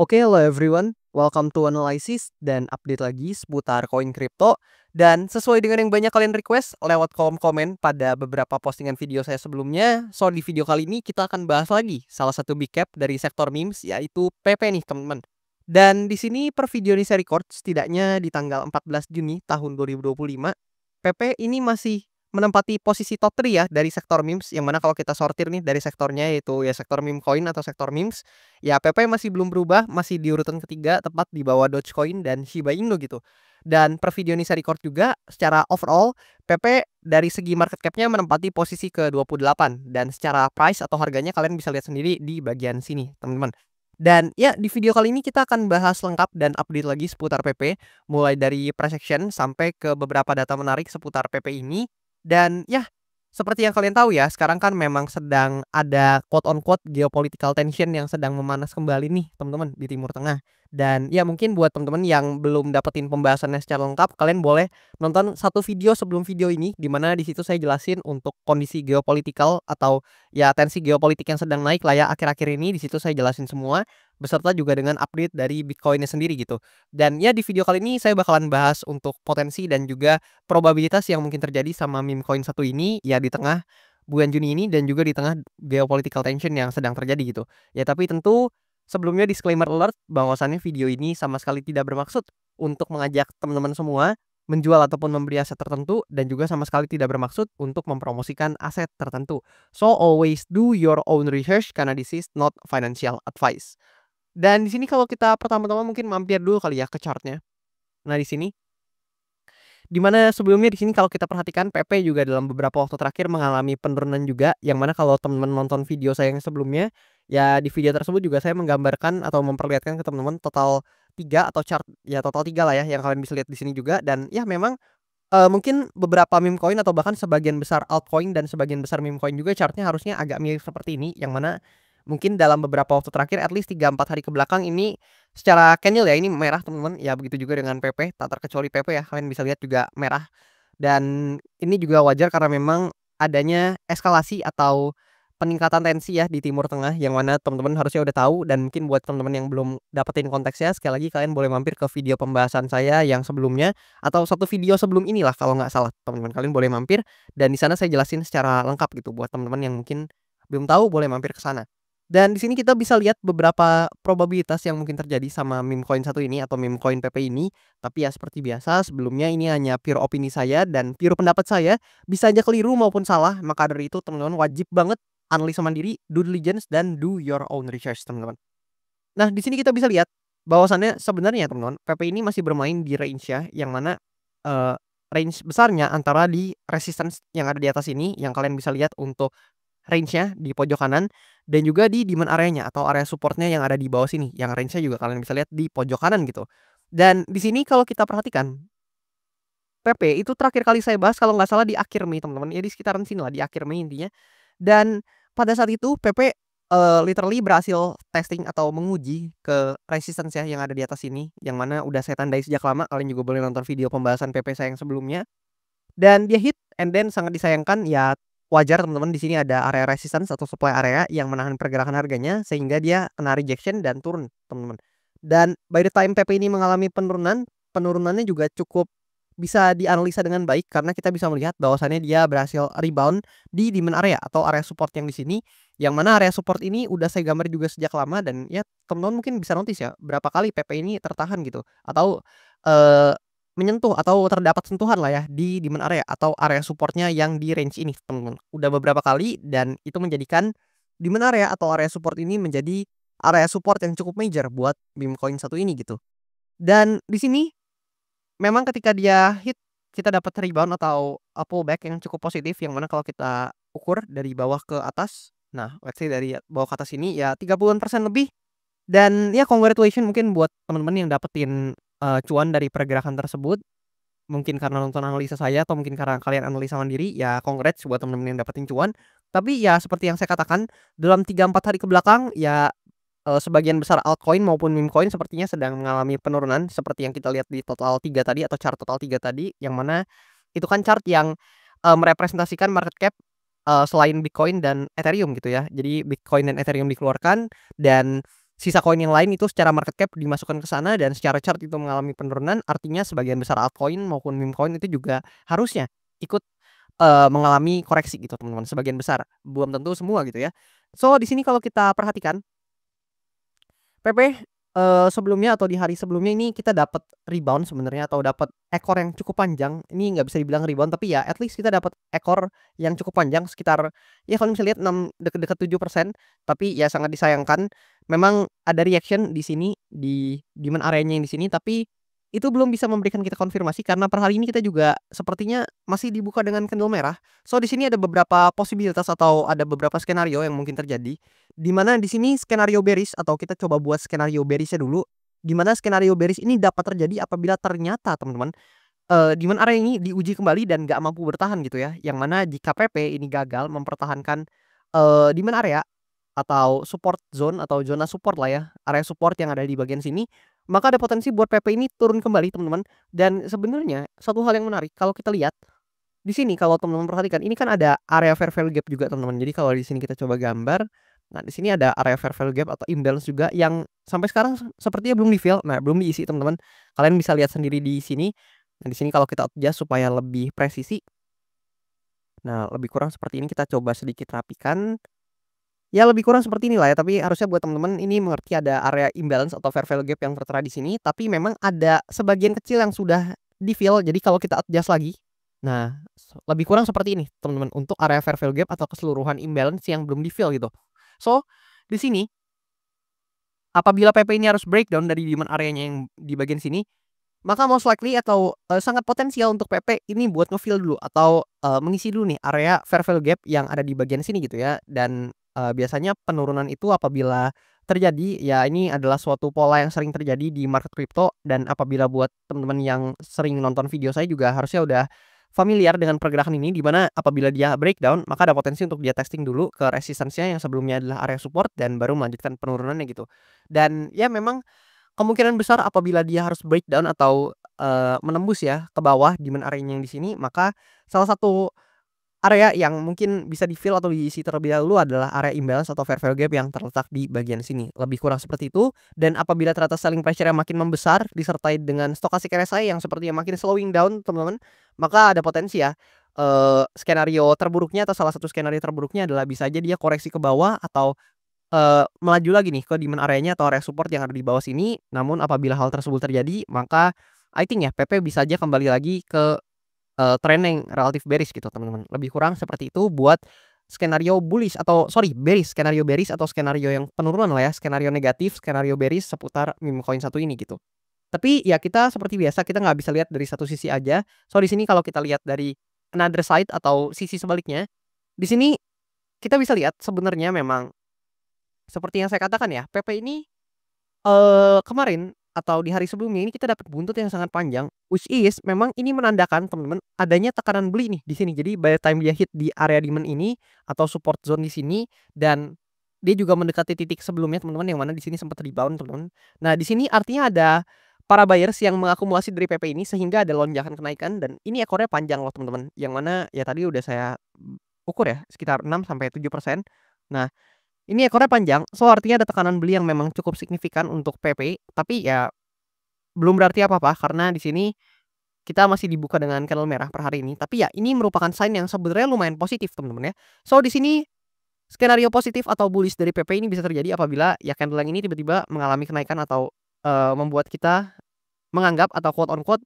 Oke, hello everyone. Welcome to Analysis dan update lagi seputar koin kripto. Dan sesuai dengan yang banyak kalian request lewat kolom komen pada beberapa postingan video saya sebelumnya, so di video kali ini kita akan bahas lagi salah satu big cap dari sektor memes yaitu PP nih teman-teman. Dan di sini per video ini saya record setidaknya di tanggal 14 Juni tahun 2025. PP ini masih menempati posisi top 3 ya dari sektor memes, yang mana kalau kita sortir nih dari sektornya yaitu ya sektor meme coin atau sektor memes, ya PP masih belum berubah, masih di urutan ketiga tepat di bawah Dogecoin dan Shiba Inu gitu. Dan per video ini saya record juga secara overall PP dari segi market cap-nya menempati posisi ke-28 dan secara price atau harganya kalian bisa lihat sendiri di bagian sini, teman-teman. Dan ya di video kali ini kita akan bahas lengkap dan update lagi seputar PP, mulai dari price action sampai ke beberapa data menarik seputar PP ini. Dan ya, seperti yang kalian tahu ya, sekarang kan memang sedang ada quote on quote geopolitical tension yang sedang memanas kembali nih, teman-teman, di Timur Tengah. Dan ya mungkin buat teman-teman yang belum dapetin pembahasannya secara lengkap, kalian boleh nonton satu video sebelum video ini, di mana di situ saya jelasin untuk kondisi geopolitikal atau ya tensi geopolitik yang sedang naik lah ya akhir-akhir ini. Di situ saya jelasin semua, beserta juga dengan update dari Bitcoin-nya sendiri gitu. Dan ya di video kali ini saya bakalan bahas untuk potensi dan juga probabilitas yang mungkin terjadi sama meme coin satu ini ya di tengah bulan Juni ini dan juga di tengah geopolitical tension yang sedang terjadi gitu. Ya tapi tentu sebelumnya disclaimer alert bahwasannya video ini sama sekali tidak bermaksud untuk mengajak teman-teman semua menjual ataupun membeli aset tertentu dan juga sama sekali tidak bermaksud untuk mempromosikan aset tertentu. So always do your own research karena this is not financial advice. Dan di sini kalau kita pertama-tama mungkin mampir dulu kali ya ke chartnya. Nah di sini di mana sebelumnya di sini kalau kita perhatikan PP juga dalam beberapa waktu terakhir mengalami penurunan juga, yang mana kalau teman-teman nonton video saya yang sebelumnya, ya di video tersebut juga saya menggambarkan atau memperlihatkan ke teman-teman total 3 atau chart ya total 3 lah ya yang kalian bisa lihat di sini juga. Dan ya memang mungkin beberapa meme coin atau bahkan sebagian besar altcoin dan sebagian besar meme coin juga chartnya harusnya agak mirip seperti ini, yang mana mungkin dalam beberapa waktu terakhir at least 3-4 hari ke belakang ini secara candle ya ini merah teman-teman, ya begitu juga dengan PP, tak terkecuali PP ya, kalian bisa lihat juga merah. Dan ini juga wajar karena memang adanya eskalasi atau peningkatan tensi ya di Timur Tengah, yang mana teman-teman harusnya udah tahu. Dan mungkin buat teman-teman yang belum dapetin konteksnya, sekali lagi kalian boleh mampir ke video pembahasan saya yang sebelumnya atau satu video sebelum inilah kalau nggak salah teman-teman, kalian boleh mampir dan di sana saya jelasin secara lengkap gitu buat teman-teman yang mungkin belum tahu boleh mampir ke sana. Dan di sini kita bisa lihat beberapa probabilitas yang mungkin terjadi sama meme coin satu ini atau meme coin PP ini. Tapi ya seperti biasa sebelumnya ini hanya pure opini saya dan pure pendapat saya, bisa aja keliru maupun salah. Maka dari itu teman-teman wajib banget analisa mandiri, due diligence dan do your own research teman-teman. Nah, di sini kita bisa lihat bahwasannya sebenarnya teman-teman, PP ini masih bermain di range ya, yang mana eh, range besarnya antara di resistance yang ada di atas ini yang kalian bisa lihat untuk range-nya di pojok kanan, dan juga di demand area-nya atau area support-nya yang ada di bawah sini, yang range-nya juga kalian bisa lihat di pojok kanan gitu. Dan di sini kalau kita perhatikan, PP itu terakhir kali saya bahas kalau nggak salah di akhir Mei teman-teman, ya di sekitaran sini lah, di akhir Mei intinya. Dan pada saat itu PP literally berhasil testing atau menguji ke resistance ya yang ada di atas ini, yang mana udah saya tandai sejak lama, kalian juga boleh nonton video pembahasan PP saya yang sebelumnya. Dan dia hit and then sangat disayangkan ya, wajar teman-teman, di sini ada area resistance atau supply area yang menahan pergerakan harganya sehingga dia kena rejection dan turun, teman-teman. Dan by the time PP ini mengalami penurunan, penurunannya juga cukup bisa dianalisa dengan baik karena kita bisa melihat bahwasannya dia berhasil rebound di demand area atau area support yang di sini, yang mana area support ini udah saya gambar juga sejak lama. Dan ya teman-teman mungkin bisa notice ya berapa kali PP ini tertahan gitu atau eh, menyentuh atau terdapat sentuhan lah ya di demand area atau area supportnya yang di range ini teman-teman. Udah beberapa kali dan itu menjadikan demand area atau area support ini menjadi area support yang cukup major buat meme coin satu ini gitu. Dan di sini memang ketika dia hit kita dapat rebound atau pullback yang cukup positif, yang mana kalau kita ukur dari bawah ke atas, nah let's say dari bawah ke atas ini ya 30% lebih. Dan ya congratulations mungkin buat teman-teman yang dapetin cuan dari pergerakan tersebut. Mungkin karena nonton analisa saya atau mungkin karena kalian analisa mandiri, ya congrats buat teman-teman yang dapetin cuan. Tapi ya seperti yang saya katakan, dalam 3-4 hari ke belakang ya sebagian besar altcoin maupun meme coin sepertinya sedang mengalami penurunan seperti yang kita lihat di total 3 tadi atau chart total 3 tadi, yang mana itu kan chart yang merepresentasikan market cap selain Bitcoin dan Ethereum gitu ya. Jadi Bitcoin dan Ethereum dikeluarkan dan sisa koin yang lain itu secara market cap dimasukkan ke sana dan secara chart itu mengalami penurunan, artinya sebagian besar altcoin maupun meme coin itu juga harusnya ikut, mengalami koreksi gitu teman-teman, sebagian besar, belum tentu semua gitu ya. So di sini kalau kita perhatikan PP, sebelumnya atau di hari sebelumnya ini kita dapat rebound sebenarnya atau dapat ekor yang cukup panjang. Ini nggak bisa dibilang rebound tapi ya at least kita dapat ekor yang cukup panjang sekitar ya kalau bisa lihat 6 deket-deket 7%, tapi ya sangat disayangkan memang ada reaction di sini di demand area-nya yang di sini, tapi itu belum bisa memberikan kita konfirmasi karena per hari ini kita juga sepertinya masih dibuka dengan candle merah. So di sini ada beberapa posibilitas atau ada beberapa skenario yang mungkin terjadi. Di mana di sini skenario bearish atau kita coba buat skenario bearish-nya dulu, di mana skenario bearish ini dapat terjadi apabila ternyata teman-teman, di mana area ini diuji kembali dan nggak mampu bertahan gitu ya, yang mana jika PP ini gagal mempertahankan, di mana area atau support zone atau zona support lah ya, area support yang ada di bagian sini, maka ada potensi buat PP ini turun kembali teman-teman. Dan sebenarnya satu hal yang menarik kalau kita lihat di sini kalau teman-teman perhatikan ini kan ada area fair value gap juga teman-teman. Jadi kalau di sini kita coba gambar, nah di sini ada area fair value gap atau imbalance juga yang sampai sekarang sepertinya belum di-fill. Nah, belum diisi teman-teman. Kalian bisa lihat sendiri di sini. Nah, di sini kalau kita adjust supaya lebih presisi. Nah, lebih kurang seperti ini kita coba sedikit rapikan. Ya lebih kurang seperti inilah ya, tapi harusnya buat teman-teman ini mengerti ada area imbalance atau fair value gap yang tertera di sini, tapi memang ada sebagian kecil yang sudah di-fill. Jadi kalau kita adjust lagi, nah lebih kurang seperti ini teman-teman untuk area fair value gap atau keseluruhan imbalance yang belum di-fill gitu. So, di sini apabila PP ini harus breakdown dari demand areanya yang di bagian sini, maka most likely atau, sangat potensial untuk PP ini buat nge-fill dulu atau, mengisi dulu nih area fair value gap yang ada di bagian sini gitu ya. Dan, biasanya penurunan itu apabila terjadi, ya ini adalah suatu pola yang sering terjadi di market crypto dan apabila buat teman-teman yang sering nonton video saya juga harusnya udah familiar dengan pergerakan ini, di mana apabila dia breakdown, maka ada potensi untuk dia testing dulu ke resistance-nya yang sebelumnya adalah area support dan baru melanjutkan penurunannya gitu. Dan ya memang kemungkinan besar apabila dia harus breakdown atau, menembus ya ke bawah demand area-nya yang di sini, maka salah satu area yang mungkin bisa di-fill atau diisi terlebih dahulu adalah area imbalance atau fair value gap yang terletak di bagian sini, lebih kurang seperti itu. Dan apabila ternyata selling pressure yang makin membesar disertai dengan stochastic RSI yang sepertinya makin slowing down teman-teman, maka ada potensi ya, skenario terburuknya atau salah satu skenario terburuknya adalah bisa aja dia koreksi ke bawah atau melaju lagi nih ke demand area-nya atau area support yang ada di bawah sini. Namun apabila hal tersebut terjadi, maka I think ya PP bisa aja kembali lagi ke, tren yang relatif bearish gitu teman-teman. Lebih kurang seperti itu buat skenario bullish atau sorry bearish, skenario bearish atau skenario yang penurunan lah ya, skenario negatif, skenario bearish seputar meme coin satu ini gitu. Tapi ya kita seperti biasa kita nggak bisa lihat dari satu sisi aja. So di sini kalau kita lihat dari another side atau sisi sebaliknya, di sini kita bisa lihat sebenarnya memang seperti yang saya katakan ya, PP ini, kemarin atau di hari sebelumnya ini kita dapat buntut yang sangat panjang, which is memang ini menandakan teman-teman adanya tekanan beli nih di sini. Jadi by the time dia hit di area demand ini atau support zone di sini dan dia juga mendekati titik sebelumnya teman-teman yang mana di sini sempat rebound teman-teman. Nah, di sini artinya ada para buyers yang mengakumulasi dari PP ini sehingga ada lonjakan kenaikan dan ini ekornya panjang loh teman-teman. Yang mana ya tadi udah saya ukur ya sekitar 6 sampai 7%. Nah, ini ekornya panjang, so artinya ada tekanan beli yang memang cukup signifikan untuk PP, tapi ya belum berarti apa-apa karena di sini kita masih dibuka dengan candle merah per hari ini. Tapi ya ini merupakan sign yang sebenarnya lumayan positif teman-teman ya. So di sini skenario positif atau bullish dari PP ini bisa terjadi apabila ya candle yang ini tiba-tiba mengalami kenaikan atau, membuat kita menganggap atau quote on quote,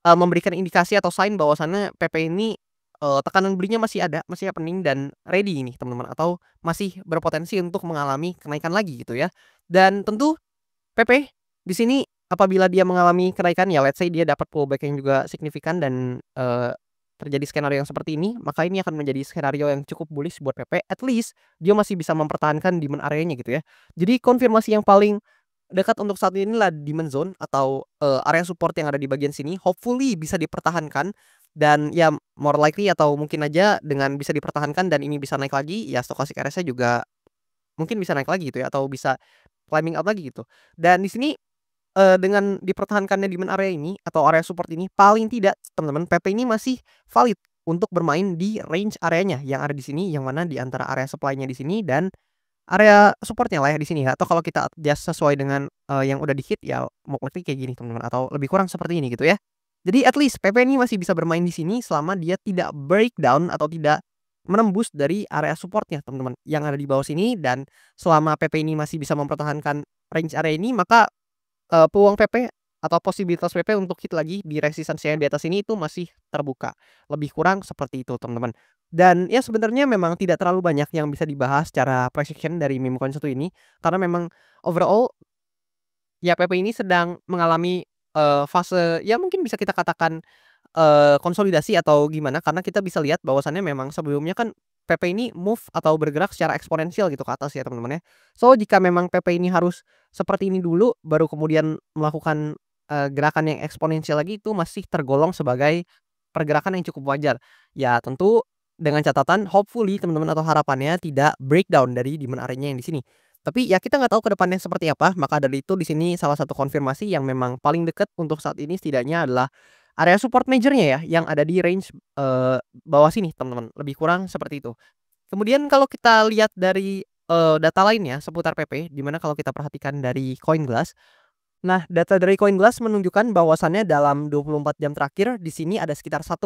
memberikan indikasi atau sign bahwasannya PP ini, tekanan belinya masih ada, masih happening dan ready ini teman-teman atau masih berpotensi untuk mengalami kenaikan lagi gitu ya. Dan tentu PP di sini apabila dia mengalami kenaikan ya let's say dia dapat pullback yang juga signifikan dan, terjadi skenario yang seperti ini, maka ini akan menjadi skenario yang cukup bullish buat PP. At least dia masih bisa mempertahankan demand area-nya gitu ya. Jadi konfirmasi yang paling dekat untuk saat ini lah demand zone atau, area support yang ada di bagian sini hopefully bisa dipertahankan dan ya more likely atau mungkin aja dengan bisa dipertahankan dan ini bisa naik lagi, ya stochastic RSI juga mungkin bisa naik lagi gitu ya atau bisa climbing up lagi gitu. Dan di sini, dengan dipertahankannya demand area ini atau area support ini paling tidak teman-teman PP ini masih valid untuk bermain di range areanya yang ada di sini, yang mana di antara area supply-nya di sini dan area supportnya lah ya di sini ya, atau kalau kita adjust sesuai dengan, yang udah di-hit ya mau kayak gini teman-teman, atau lebih kurang seperti ini gitu ya. Jadi at least PP ini masih bisa bermain di sini selama dia tidak breakdown atau tidak menembus dari area supportnya teman-teman, yang ada di bawah sini. Dan selama PP ini masih bisa mempertahankan range area ini, maka peluang PP atau posibilitas PP untuk hit lagi di resistance yang di atas ini itu masih terbuka. Lebih kurang seperti itu, teman-teman. Dan ya sebenarnya memang tidak terlalu banyak yang bisa dibahas secara price action dari meme coin satu ini, karena memang overall ya PP ini sedang mengalami, fase ya mungkin bisa kita katakan, konsolidasi atau gimana, karena kita bisa lihat bahwasannya memang sebelumnya kan PP ini move atau bergerak secara eksponensial gitu ke atas ya teman-teman ya. So jika memang PP ini harus seperti ini dulu baru kemudian melakukan, gerakan yang eksponensial lagi, itu masih tergolong sebagai pergerakan yang cukup wajar. Ya tentu dengan catatan hopefully teman-teman atau harapannya tidak breakdown dari demand area-nya yang di sini. Tapi ya kita nggak tahu ke depannya seperti apa, maka dari itu di sini salah satu konfirmasi yang memang paling dekat untuk saat ini setidaknya adalah area support major-nya ya, yang ada di range, bawah sini teman-teman, lebih kurang seperti itu. Kemudian kalau kita lihat dari, data lainnya seputar PP, di mana kalau kita perhatikan dari CoinGlass. Nah, data dari CoinGlass menunjukkan bahwasannya dalam 24 jam terakhir di sini ada sekitar 1,56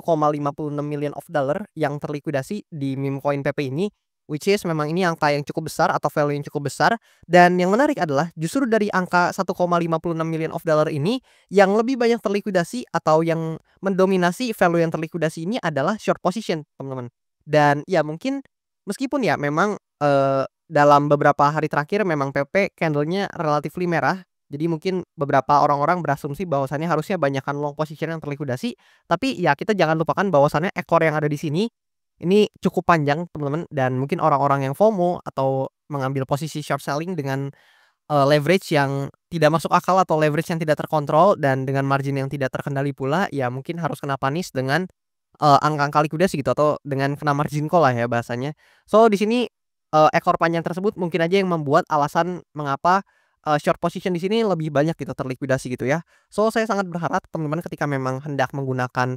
million of dollar yang terlikuidasi di meme coin PP ini, which is memang ini angka yang cukup besar atau value yang cukup besar. Dan yang menarik adalah justru dari angka 1,56 million of dollar ini yang lebih banyak terlikuidasi atau yang mendominasi value yang terlikuidasi ini adalah short position, teman-teman. Dan ya mungkin meskipun ya memang, dalam beberapa hari terakhir memang PP candle-nya relatively merah, jadi mungkin beberapa orang-orang berasumsi bahwasannya harusnya banyakan long position yang terlikuidasi, tapi ya kita jangan lupakan bahwasannya ekor yang ada di sini, ini cukup panjang teman-teman, dan mungkin orang-orang yang FOMO atau mengambil posisi short selling dengan, leverage yang tidak masuk akal atau leverage yang tidak terkontrol dan dengan margin yang tidak terkendali pula, ya mungkin harus kena panis dengan, angka-angka likuidasi gitu atau dengan kena margin call lah ya bahasanya. So di sini, ekor panjang tersebut mungkin aja yang membuat alasan mengapa, short position di sini lebih banyak gitu terlikuidasi gitu ya. So saya sangat berharap teman-teman ketika memang hendak menggunakan,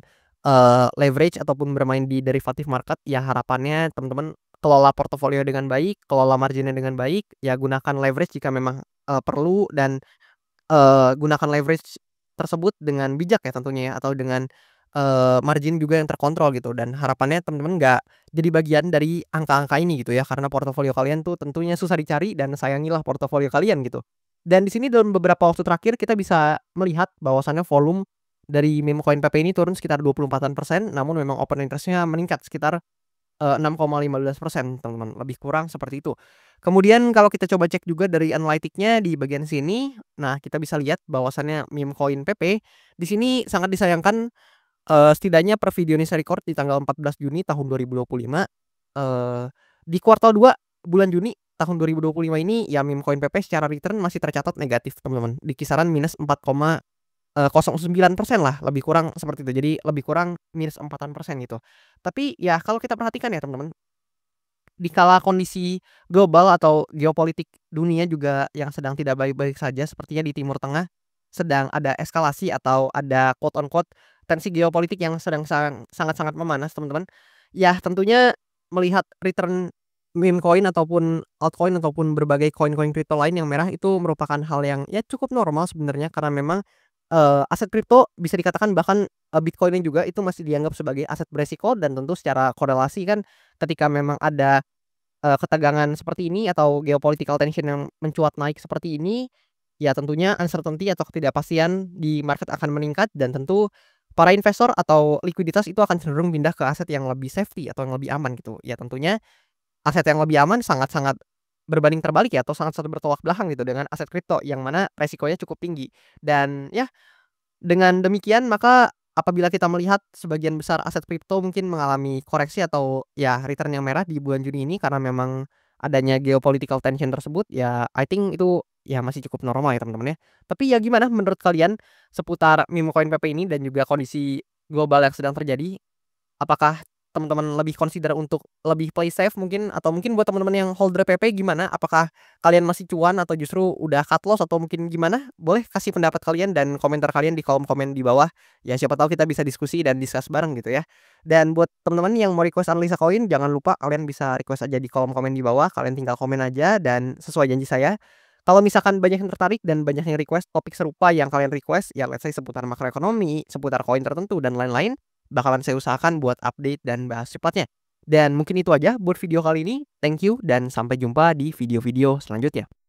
leverage ataupun bermain di derivative market, ya harapannya teman-teman kelola portofolio dengan baik, kelola marginnya dengan baik, ya gunakan leverage jika memang, perlu, dan gunakan leverage tersebut dengan bijak ya tentunya ya, atau dengan, margin juga yang terkontrol gitu, dan harapannya teman-teman nggak jadi bagian dari angka-angka ini gitu ya, karena portofolio kalian tuh tentunya susah dicari dan sayangilah portofolio kalian gitu. Dan di sini dalam beberapa waktu terakhir kita bisa melihat bahwasannya volume dari meme coin PP ini turun sekitar 24%, namun memang open interest-nya meningkat sekitar 6,15% teman-teman, lebih kurang seperti itu. Kemudian kalau kita coba cek juga dari analytic-nya di bagian sini, nah kita bisa lihat bahwasannya meme coin PP di sini sangat disayangkan, setidaknya per video ini saya record di tanggal 14 Juni tahun 2025, di kuartal 2 bulan Juni tahun 2025 ini ya meme coin PP secara return masih tercatat negatif teman-teman, di kisaran minus 4,09% lah, lebih kurang seperti itu. Jadi lebih kurang minus 4-an% gitu. Tapi ya kalau kita perhatikan ya teman-teman, di kala kondisi global atau geopolitik dunia juga yang sedang tidak baik-baik saja, sepertinya di Timur Tengah sedang ada eskalasi atau ada quote on quote tensi geopolitik yang sedang sangat-sangat memanas teman-teman. Ya tentunya melihat return meme coin ataupun altcoin ataupun berbagai koin-koin kripto lain yang merah itu merupakan hal yang ya cukup normal sebenarnya, karena memang, aset kripto bisa dikatakan bahkan, Bitcoin-nya juga itu masih dianggap sebagai aset beresiko, dan tentu secara korelasi kan ketika memang ada, ketegangan seperti ini atau geopolitical tension yang mencuat naik seperti ini, ya tentunya uncertainty atau ketidakpastian di market akan meningkat, dan tentu para investor atau likuiditas itu akan cenderung pindah ke aset yang lebih safety atau yang lebih aman gitu. Ya tentunya aset yang lebih aman sangat-sangat berbanding terbalik ya, atau sangat-sangat bertolak belakang gitu dengan aset kripto yang mana resikonya cukup tinggi. Dan ya dengan demikian, maka apabila kita melihat sebagian besar aset kripto mungkin mengalami koreksi atau ya return yang merah di bulan Juni ini karena memang adanya geopolitical tension tersebut, ya I think itu ya masih cukup normal ya teman-teman ya. Tapi ya gimana menurut kalian seputar meme coin PP ini dan juga kondisi global yang sedang terjadi? Apakah teman-teman lebih consider untuk lebih play safe mungkin, atau mungkin buat teman-teman yang holder PP gimana? Apakah kalian masih cuan atau justru udah cut loss atau mungkin gimana? Boleh kasih pendapat kalian dan komentar kalian di kolom komen di bawah. Ya siapa tahu kita bisa diskusi dan discuss bareng gitu ya. Dan buat teman-teman yang mau request analisa koin, jangan lupa kalian bisa request aja di kolom komen di bawah. Kalian tinggal komen aja dan sesuai janji saya, kalau misalkan banyak yang tertarik dan banyak yang request topik serupa yang kalian request, ya let's say seputar makroekonomi, seputar koin tertentu dan lain-lain, bakalan saya usahakan buat update dan bahas cepatnya. Dan mungkin itu aja buat video kali ini. Thank you dan sampai jumpa di video-video selanjutnya.